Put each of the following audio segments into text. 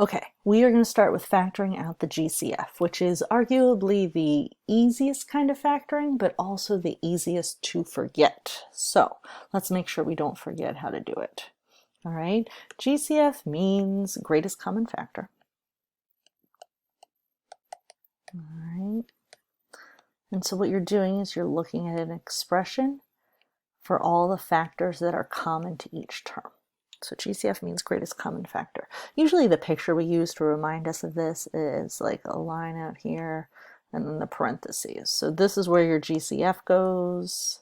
Okay, we are going to start with factoring out the GCF, which is arguably the easiest kind of factoring, but also the easiest to forget. So let's make sure we don't forget how to do it. All right, GCF means greatest common factor. All right, and so what you're doing is you're looking at an expression for all the factors that are common to each term. So GCF means greatest common factor. Usually the picture we use to remind us of this is like a line out here and then the parentheses. So this is where your GCF goes,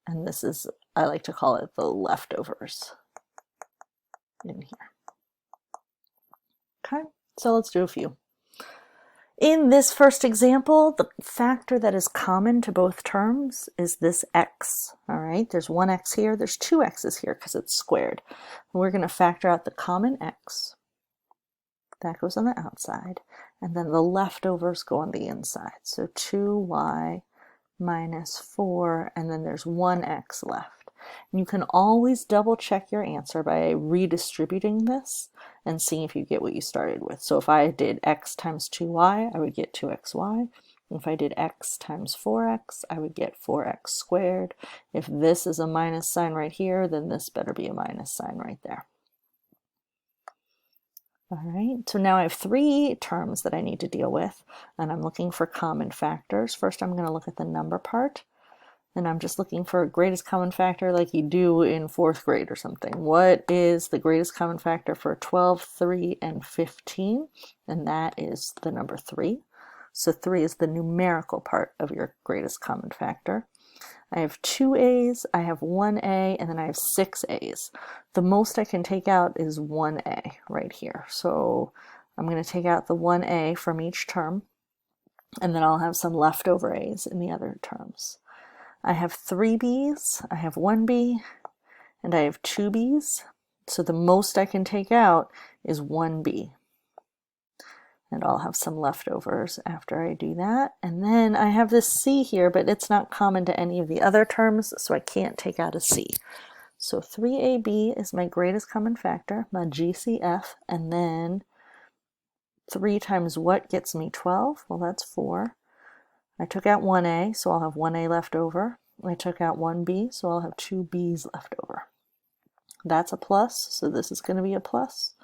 and this is, I like to call it the leftovers in here. Okay, so let's do a few. In this first example, the factor that is common to both terms is this x. All right, there's one x here, there's two x's here because it's squared. We're going to factor out the common x. That goes on the outside, and then the leftovers go on the inside. So 2y minus 4, and then there's 1x left. And you can always double check your answer by redistributing this and seeing if you get what you started with. So if I did x times 2y, I would get 2xy. If I did x times 4x, I would get 4x squared. If this is a minus sign right here, then this better be a minus sign right there. All right, so now I have three terms that I need to deal with, and I'm looking for common factors. First, I'm going to look at the number part, and I'm just looking for greatest common factor like you do in 4th grade or something. What is the greatest common factor for 12, 3, and 15? And that is the number 3. So 3 is the numerical part of your greatest common factor. I have 2 A's, I have 1 A, and then I have 6 A's. The most I can take out is 1 A right here. So I'm going to take out the 1 A from each term, and then I'll have some leftover A's in the other terms. I have 3 B's, I have 1 B, and I have 2 B's. So the most I can take out is 1 B. And I'll have some leftovers after I do that. And then I have this C here, but it's not common to any of the other terms, so I can't take out a C. So 3AB is my greatest common factor, my GCF, and then 3 times what gets me 12? Well, that's 4. I took out 1A, so I'll have 1A left over. I took out 1B, so I'll have 2 B's left over. That's a plus, so this is going to be a plus.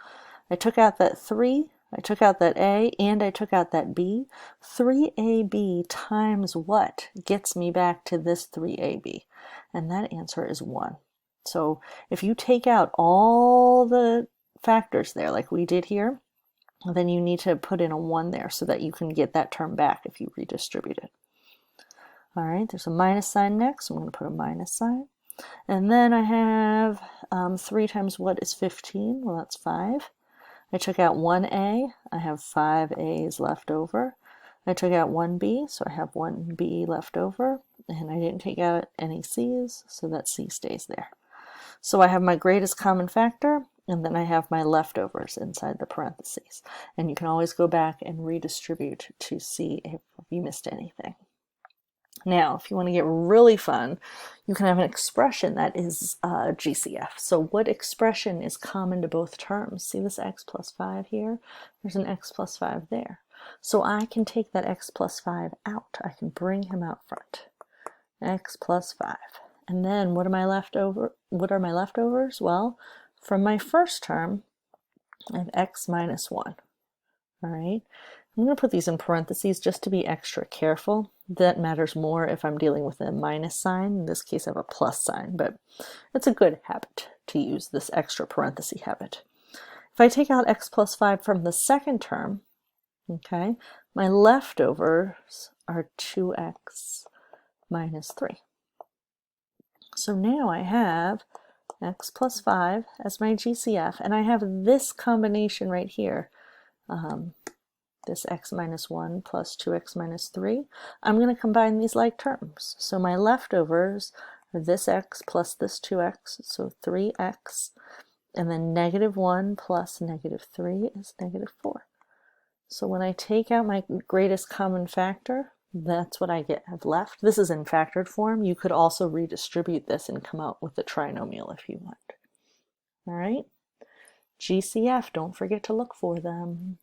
I took out that 3, I took out that A, and I took out that B. 3AB times what gets me back to this 3AB? And that answer is 1. So if you take out all the factors there like we did here, then you need to put in a 1 there so that you can get that term back if you redistribute it. All right, there's a minus sign next. So I'm going to put a minus sign. And then I have 3 times what is 15? Well, that's 5. I took out 1A, I have 5 A's left over. I took out 1B, so I have 1B left over, and I didn't take out any C's, so that C stays there. So I have my greatest common factor, and then I have my leftovers inside the parentheses. And you can always go back and redistribute to see if you missed anything. Now, if you want to get really fun, you can have an expression that is GCF. So what expression is common to both terms? See this x plus 5 here? There's an x plus 5 there. So I can take that x plus 5 out. I can bring him out front. X plus 5. And then what are my leftovers? Well, from my first term, I have x minus 1. All right. I'm going to put these in parentheses just to be extra careful. That matters more if I'm dealing with a minus sign. In this case, I have a plus sign, but it's a good habit to use this extra parenthesis habit. If I take out x plus 5 from the second term, okay, my leftovers are 2x minus 3. So now I have x plus 5 as my GCF, and I have this combination right here. This x minus 1 plus 2x minus 3. I'm going to combine these like terms. So my leftovers are this x plus this 2x, so 3x, and then negative 1 plus negative 3 is negative 4. So when I take out my greatest common factor, that's what I have left. This is in factored form. You could also redistribute this and come out with a trinomial if you want. All right. GCF, don't forget to look for them.